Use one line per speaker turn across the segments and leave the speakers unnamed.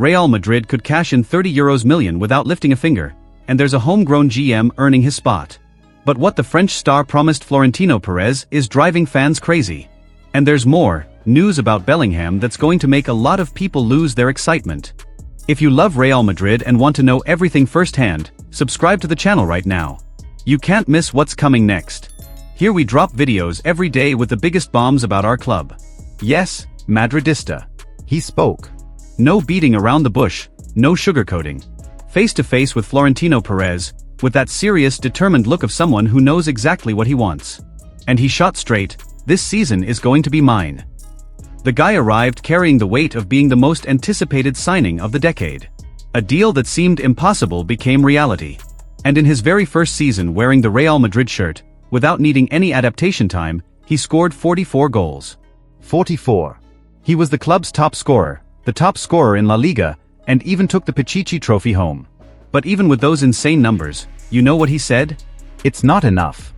Real Madrid could cash in €30 million without lifting a finger, and there's a homegrown GM earning his spot. But what the French star promised Florentino Perez is driving fans crazy. And there's more news about Bellingham that's going to make a lot of people lose their excitement. If you love Real Madrid and want to know everything firsthand, subscribe to the channel right now. You can't miss what's coming next. Here we drop videos every day with the biggest bombs about our club. Yes, Madridista. He spoke. No beating around the bush, no sugarcoating. Face to face with Florentino Perez, with that serious, determined look of someone who knows exactly what he wants. And he shot straight, this season is going to be mine. The guy arrived carrying the weight of being the most anticipated signing of the decade. A deal that seemed impossible became reality. And in his very first season wearing the Real Madrid shirt, without needing any adaptation time, he scored 44 goals. 44. He was the club's top scorer, the top scorer in La Liga, and even took the Pichichi trophy home. But even with those insane numbers, you know what he said? It's not enough.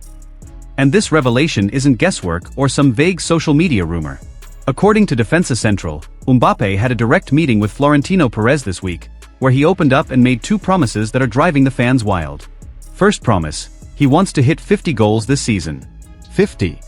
And this revelation isn't guesswork or some vague social media rumor. According to Defensa Central, Mbappe had a direct meeting with Florentino Perez this week, where he opened up and made two promises that are driving the fans wild. First promise, he wants to hit 50 goals this season. 50.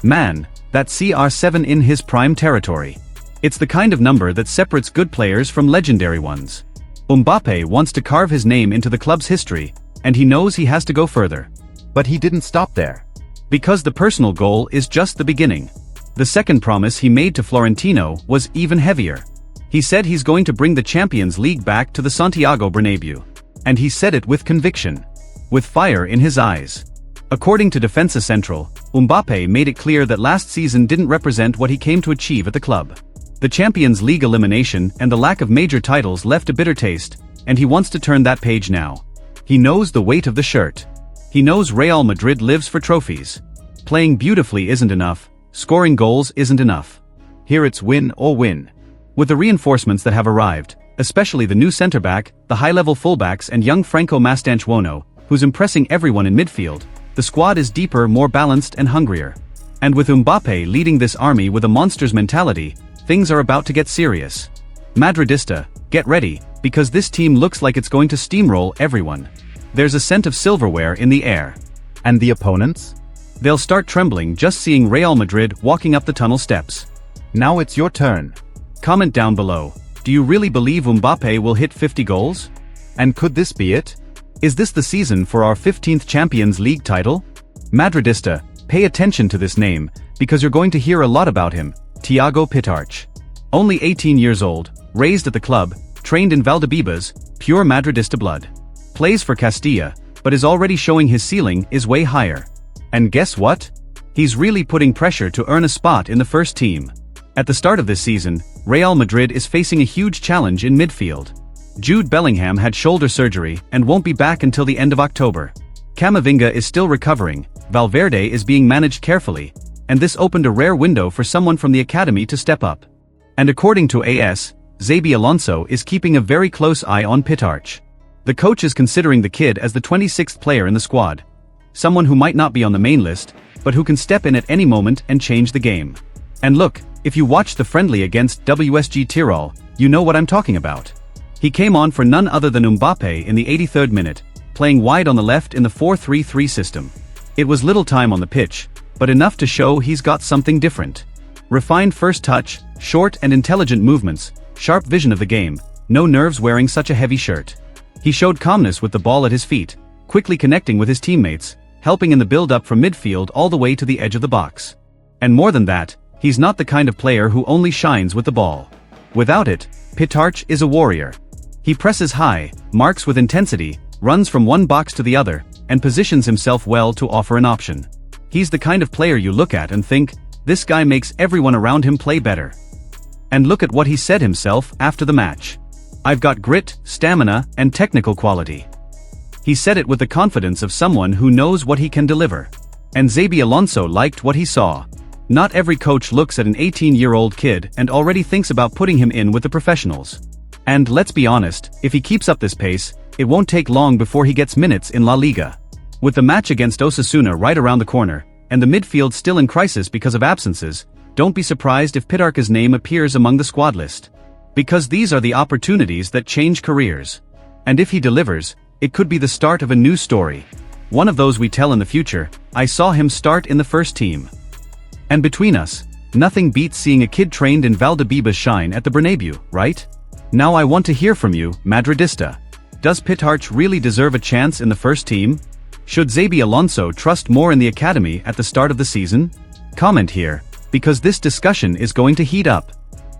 Man, that's CR7 in his prime territory. It's the kind of number that separates good players from legendary ones. Mbappe wants to carve his name into the club's history, and he knows he has to go further. But he didn't stop there. Because the personal goal is just the beginning. The second promise he made to Florentino was even heavier. He said he's going to bring the Champions League back to the Santiago Bernabeu. And he said it with conviction. With fire in his eyes. According to Defensa Central, Mbappe made it clear that last season didn't represent what he came to achieve at the club. The Champions League elimination and the lack of major titles left a bitter taste, and he wants to turn that page now. He knows the weight of the shirt. He knows Real Madrid lives for trophies. Playing beautifully isn't enough, scoring goals isn't enough. Here it's win or win. With the reinforcements that have arrived, especially the new centre-back, the high-level fullbacks and young Franco Mastantuono, who's impressing everyone in midfield, the squad is deeper, more balanced and hungrier. And with Mbappe leading this army with a monster's mentality, things are about to get serious. Madridista, get ready, because this team looks like it's going to steamroll everyone. There's a scent of silverware in the air. And the opponents? They'll start trembling just seeing Real Madrid walking up the tunnel steps. Now it's your turn. Comment down below, do you really believe Mbappe will hit 50 goals? And could this be it? Is this the season for our 15th Champions League title? Madridista, pay attention to this name, because you're going to hear a lot about him. Thiago Pitarch. Only 18 years old, raised at the club, trained in Valdebebas, pure Madridista blood. Plays for Castilla, but is already showing his ceiling is way higher. And guess what? He's really putting pressure to earn a spot in the first team. At the start of this season, Real Madrid is facing a huge challenge in midfield. Jude Bellingham had shoulder surgery and won't be back until the end of October. Camavinga is still recovering, Valverde is being managed carefully, and this opened a rare window for someone from the academy to step up. And according to AS, Xabi Alonso is keeping a very close eye on Pitarch. The coach is considering the kid as the 26th player in the squad. Someone who might not be on the main list, but who can step in at any moment and change the game. And look, if you watched the friendly against WSG Tirol, you know what I'm talking about. He came on for none other than Mbappe in the 83rd minute, playing wide on the left in the 4-3-3 system. It was little time on the pitch, but enough to show he's got something different. Refined first touch, short and intelligent movements, sharp vision of the game, no nerves wearing such a heavy shirt. He showed calmness with the ball at his feet, quickly connecting with his teammates, helping in the build-up from midfield all the way to the edge of the box. And more than that, he's not the kind of player who only shines with the ball. Without it, Pitarch is a warrior. He presses high, marks with intensity, runs from one box to the other, and positions himself well to offer an option. He's the kind of player you look at and think, this guy makes everyone around him play better. And look at what he said himself after the match. I've got grit, stamina, and technical quality. He said it with the confidence of someone who knows what he can deliver. And Xabi Alonso liked what he saw. Not every coach looks at an 18-year-old kid and already thinks about putting him in with the professionals. And let's be honest, if he keeps up this pace, it won't take long before he gets minutes in La Liga. With the match against Osasuna right around the corner, and the midfield still in crisis because of absences, don't be surprised if Pitarch's name appears among the squad list. Because these are the opportunities that change careers. And if he delivers, it could be the start of a new story. One of those we tell in the future. I saw him start in the first team. And between us, nothing beats seeing a kid trained in Valdebebas shine at the Bernabeu, right? Now I want to hear from you, Madridista. Does Pitarch really deserve a chance in the first team? Should Xabi Alonso trust more in the academy at the start of the season? Comment here, because this discussion is going to heat up.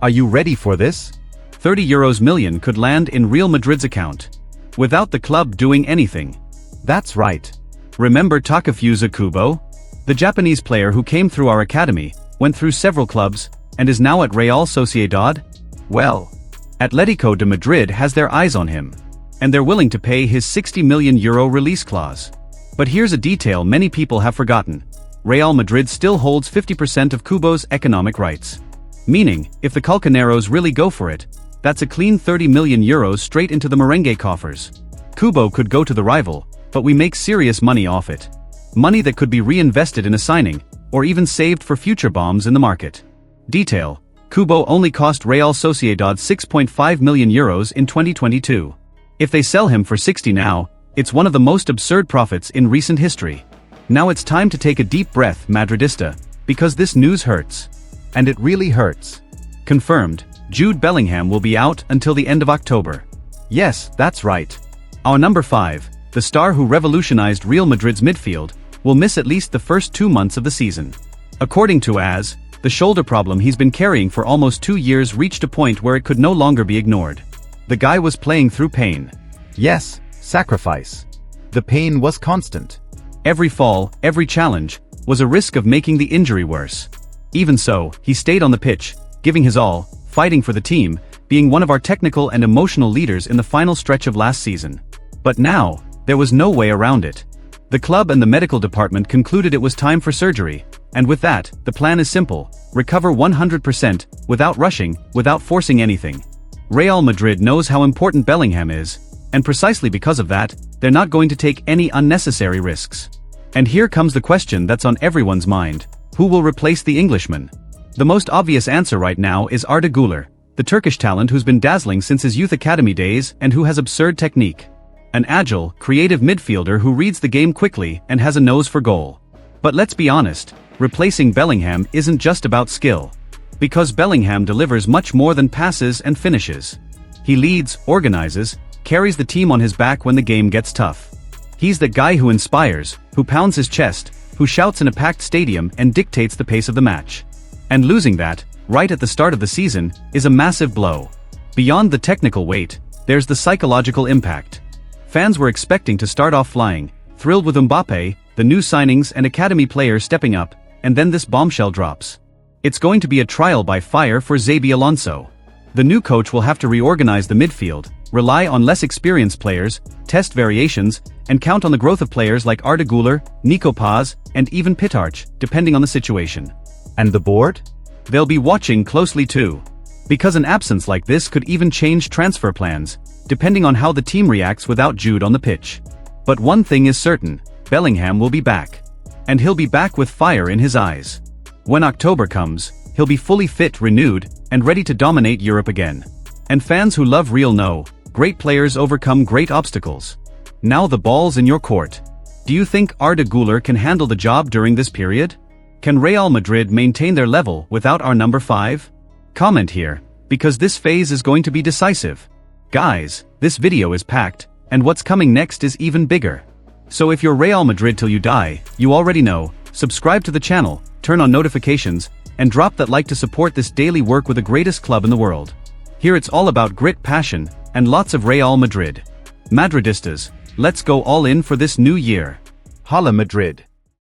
Are you ready for this? 30 million could land in Real Madrid's account, without the club doing anything. That's right. Remember Takefusa Kubo? The Japanese player who came through our academy, went through several clubs, and is now at Real Sociedad? Well, Atletico de Madrid has their eyes on him, and they're willing to pay his €60 million release clause. But here's a detail many people have forgotten. Real Madrid still holds 50% of Kubo's economic rights. Meaning, if the Calcaneros really go for it, that's a clean €30 million straight into the merengue coffers. Kubo could go to the rival, but we make serious money off it. Money that could be reinvested in a signing, or even saved for future bombs in the market. Detail: Kubo only cost Real Sociedad €6.5 million in 2022. If they sell him for 60 now, it's one of the most absurd profits in recent history. Now it's time to take a deep breath, Madridista, because this news hurts. And it really hurts. Confirmed, Jude Bellingham will be out until the end of October. Yes, that's right. Our number 5, the star who revolutionized Real Madrid's midfield, will miss at least the first 2 months of the season. According to AS, the shoulder problem he's been carrying for almost 2 years reached a point where it could no longer be ignored. The guy was playing through pain.
Yes, sacrifice. The pain was constant.
Every fall, every challenge, was a risk of making the injury worse. Even so, he stayed on the pitch, giving his all, fighting for the team, being one of our technical and emotional leaders in the final stretch of last season. But now, there was no way around it. The club and the medical department concluded it was time for surgery, and with that, the plan is simple: recover 100%, without rushing, without forcing anything. Real Madrid knows how important Bellingham is, and precisely because of that, they're not going to take any unnecessary risks. And here comes the question that's on everyone's mind: who will replace the Englishman? The most obvious answer right now is Arda Güler, the Turkish talent who's been dazzling since his youth academy days and who has absurd technique. An agile, creative midfielder who reads the game quickly and has a nose for goal. But let's be honest, replacing Bellingham isn't just about skill. Because Bellingham delivers much more than passes and finishes. He leads, organizes, carries the team on his back when the game gets tough. He's the guy who inspires, who pounds his chest, who shouts in a packed stadium and dictates the pace of the match. And losing that, right at the start of the season, is a massive blow. Beyond the technical weight, there's the psychological impact. Fans were expecting to start off flying, thrilled with Mbappe, the new signings and academy players stepping up, and then this bombshell drops. It's going to be a trial by fire for Xabi Alonso. The new coach will have to reorganize the midfield, rely on less experienced players, test variations, and count on the growth of players like Arda Güler, Nico Paz, and even Pitarch, depending on the situation.
And the board?
They'll be watching closely too. Because an absence like this could even change transfer plans, depending on how the team reacts without Jude on the pitch. But one thing is certain: Bellingham will be back. And he'll be back with fire in his eyes. When October comes, he'll be fully fit, renewed, and ready to dominate Europe again. And fans who love Real know, great players overcome great obstacles. Now the ball's in your court. Do you think Arda Güler can handle the job during this period? Can Real Madrid maintain their level without our number 5? Comment here, because this phase is going to be decisive. Guys, this video is packed, and what's coming next is even bigger. So if you're Real Madrid till you die, you already know, subscribe to the channel, turn on notifications, and drop that like to support this daily work with the greatest club in the world. Here it's all about grit, passion, and lots of Real Madrid. Madridistas, let's go all in for this new year.
Hala Madrid.